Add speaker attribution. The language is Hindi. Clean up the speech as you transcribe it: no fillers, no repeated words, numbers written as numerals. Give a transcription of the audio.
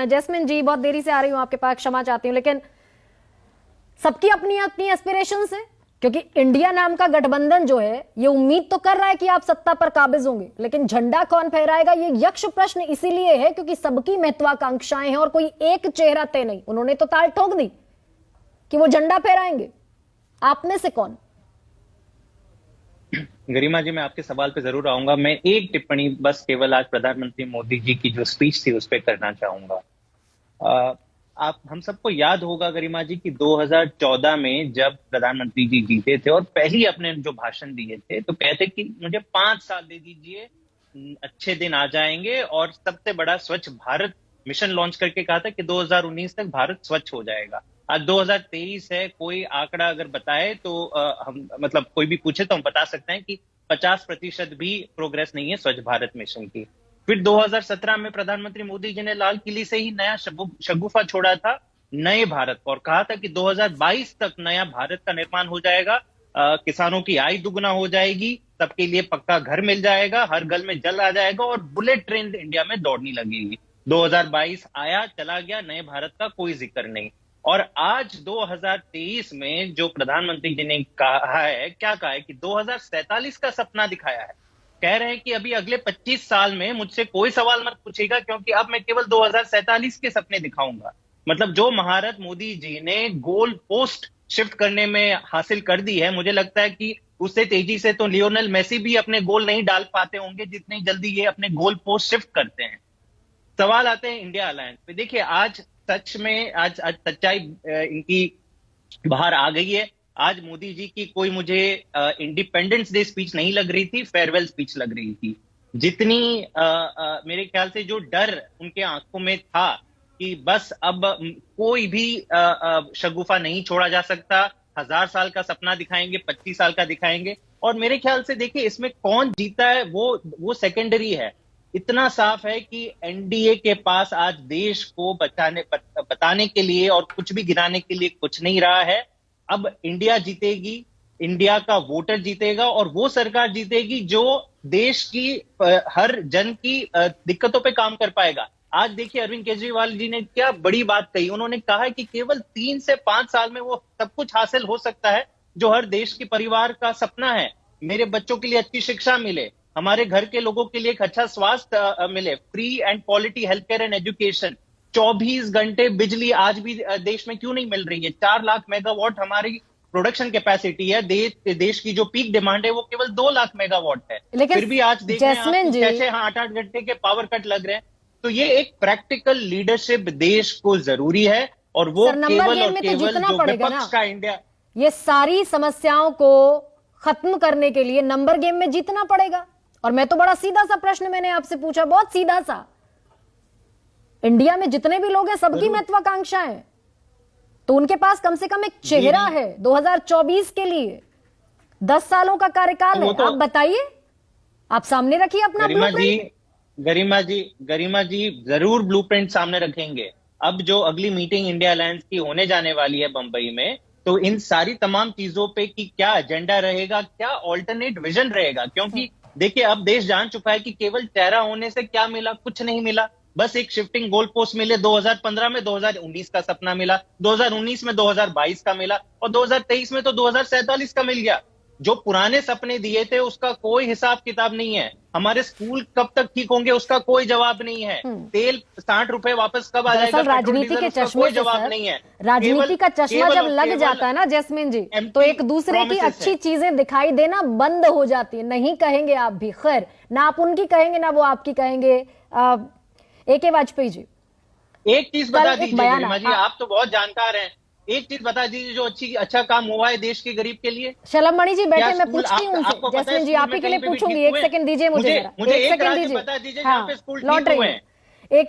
Speaker 1: जैस्मिन जी, बहुत देरी से आ रही हूं आपके पास, क्षमा चाहती हूं, लेकिन सबकी अपनी अपनी एस्पिरेशंस है। क्योंकि इंडिया नाम का गठबंधन जो है ये उम्मीद तो कर रहा है कि आप सत्ता पर काबिज होंगे, लेकिन झंडा कौन फहराएगा ये यक्ष प्रश्न इसीलिए है क्योंकि सबकी महत्वाकांक्षाएं हैं और कोई एक चेहरा तय नहीं। उन्होंने तो ताल ठोक दी कि वो झंडा फहराएंगे, आप में से कौन?
Speaker 2: गरिमा जी, मैं आपके सवाल पे जरूर आऊंगा। मैं एक टिप्पणी बस केवल आज प्रधानमंत्री मोदी जी की जो स्पीच थी उस पर करना चाहूंगा। आप हम सबको याद होगा गरिमा जी कि 2014 में जब प्रधानमंत्री जी जीते थे और पहली अपने जो भाषण दिए थे तो कहते कि मुझे 5 साल दे दीजिए, अच्छे दिन आ जाएंगे, और सबसे बड़ा स्वच्छ भारत मिशन लॉन्च करके कहा था कि 2019 तक भारत स्वच्छ हो जाएगा। आज 2023 है, कोई आंकड़ा अगर बताए तो हम मतलब कोई भी पूछे तो हम बता सकते हैं कि 50% भी प्रोग्रेस नहीं है स्वच्छ भारत मिशन की। फिर 2017 में प्रधानमंत्री मोदी जी ने लाल किले से ही नया शगुफा छोड़ा था नए भारत और कहा था कि 2022 तक नया भारत का निर्माण हो जाएगा, किसानों की आय दुगना हो जाएगी, सबके लिए पक्का घर मिल जाएगा, हर घर में जल आ जाएगा और बुलेट ट्रेन इंडिया में दौड़ने लगेगी। 2022 आया चला गया, नए भारत का कोई जिक्र नहीं। और आज 2023 में जो प्रधानमंत्री जी ने कहा है, क्या कहा है कि 2047 का सपना दिखाया है। कह रहे हैं कि अभी अगले 25 साल में मुझसे कोई सवाल मत पूछेगा क्योंकि अब मैं केवल 2047 के सपने दिखाऊंगा। मतलब जो महारत मोदी जी ने गोल पोस्ट शिफ्ट करने में हासिल कर दी है, मुझे लगता है कि उससे तेजी से तो लियोनेल मेसी भी अपने गोल नहीं डाल पाते होंगे जितनी जल्दी ये अपने गोल पोस्ट शिफ्ट करते हैं। सवाल आते हैं इंडिया अलायंस पे। देखिए, आज सच में आज सच्चाई इनकी बाहर आ गई है। आज मोदी जी की कोई मुझे इंडिपेंडेंस डे स्पीच नहीं लग रही थी, फेयरवेल स्पीच लग रही थी। जितनी मेरे ख्याल से जो डर उनके आंखों में था कि बस अब कोई भी शगुफा नहीं छोड़ा जा सकता, 1000 साल का सपना दिखाएंगे, 25 साल का दिखाएंगे। और मेरे ख्याल से देखिए, इसमें कौन जीता है वो सेकेंडरी है। इतना साफ है कि एनडीए के पास आज देश को बताने के लिए और कुछ भी गिराने के लिए कुछ नहीं रहा है। अब इंडिया जीतेगी, इंडिया का वोटर जीतेगा और वो सरकार जीतेगी जो देश की हर जन की दिक्कतों पे काम कर पाएगा। आज देखिए, अरविंद केजरीवाल जी ने क्या बड़ी बात कही। उन्होंने कहा है कि केवल 3 से 5 साल में वो सब कुछ हासिल हो सकता है जो हर देश के परिवार का सपना है। मेरे बच्चों के लिए अच्छी शिक्षा मिले, हमारे घर के लोगों के लिए एक अच्छा स्वास्थ्य मिले, free and quality health care and education, 24 घंटे बिजली आज भी देश में क्यों नहीं मिल रही है। 4 लाख मेगावाट हमारी प्रोडक्शन कैपेसिटी है, देश की जो पीक डिमांड है वो केवल 2 लाख मेगावाट है। फिर भी आज देख रहे हैं कैसे 8-8 घंटे के पावर कट लग रहे हैं। तो ये एक प्रैक्टिकल लीडरशिप देश को जरूरी है और वो केवल और केवल जो विपक्ष का इंडिया,
Speaker 1: ये सारी समस्याओं को खत्म करने के लिए नंबर गेम में जीतना पड़ेगा। और मैं तो बड़ा सीधा सा प्रश्न मैंने आपसे पूछा, बहुत सीधा सा। इंडिया में जितने भी लोग हैं सबकी महत्वाकांक्षा है, तो उनके पास कम से कम एक चेहरा है 2024 के लिए। 10 सालों का कार्यकाल है, आप बताइए, आप सामने रखिए अपना ब्लूप्रिंट।
Speaker 2: गरिमा जी जरूर ब्लूप्रिंट सामने रखेंगे। अब जो अगली मीटिंग इंडिया अलायंस की होने जाने वाली है बंबई में, तो इन सारी तमाम चीजों पे कि क्या एजेंडा रहेगा, क्या ऑल्टरनेट विजन रहेगा। क्योंकि देखिए, अब देश जान चुका है कि केवल चेहरा होने से क्या मिला, कुछ नहीं मिला। बस एक शिफ्टिंग गोल पोस्ट मिले। 2015 में 2019 का सपना मिला, 2019 में 2022 का मिला और 2023 में तो 2047 का मिल गया। जो पुराने सपने दिए थे उसका कोई हिसाब किताब नहीं है। हमारे स्कूल कब तक ठीक होंगे उसका कोई जवाब नहीं है। तेल 60 रुपए वापस कब आ जाएगा,
Speaker 1: राजनीति के चश्मे
Speaker 2: कोई जवाब नहीं है।
Speaker 1: राजनीति का चश्मा जब लग जाता है ना जैस्मिन जी, तो एक दूसरे की अच्छी चीजें दिखाई देना बंद हो जाती है। नहीं कहेंगे आप भी, खैर ना आप उनकी कहेंगे ना वो आपकी कहेंगे। AK वाजपेयी जी,
Speaker 2: एक चीज बता दीजिए गरिमा जी, आप तो बहुत जानकार हैं, एक चीज बता दीजिए जो अच्छा काम हुआ है देश के गरीब के लिए।
Speaker 1: शलम मणि जी बैठे, मैं पूछती हूँ उनसे। जैस्मिन जी आप ही के लिए पूछूंगी, एक सेकंड दीजिए मुझे एक सेकंड दीजिए।
Speaker 2: बता दीजिए जहाँ पे स्कूल ठीक हुए हैं।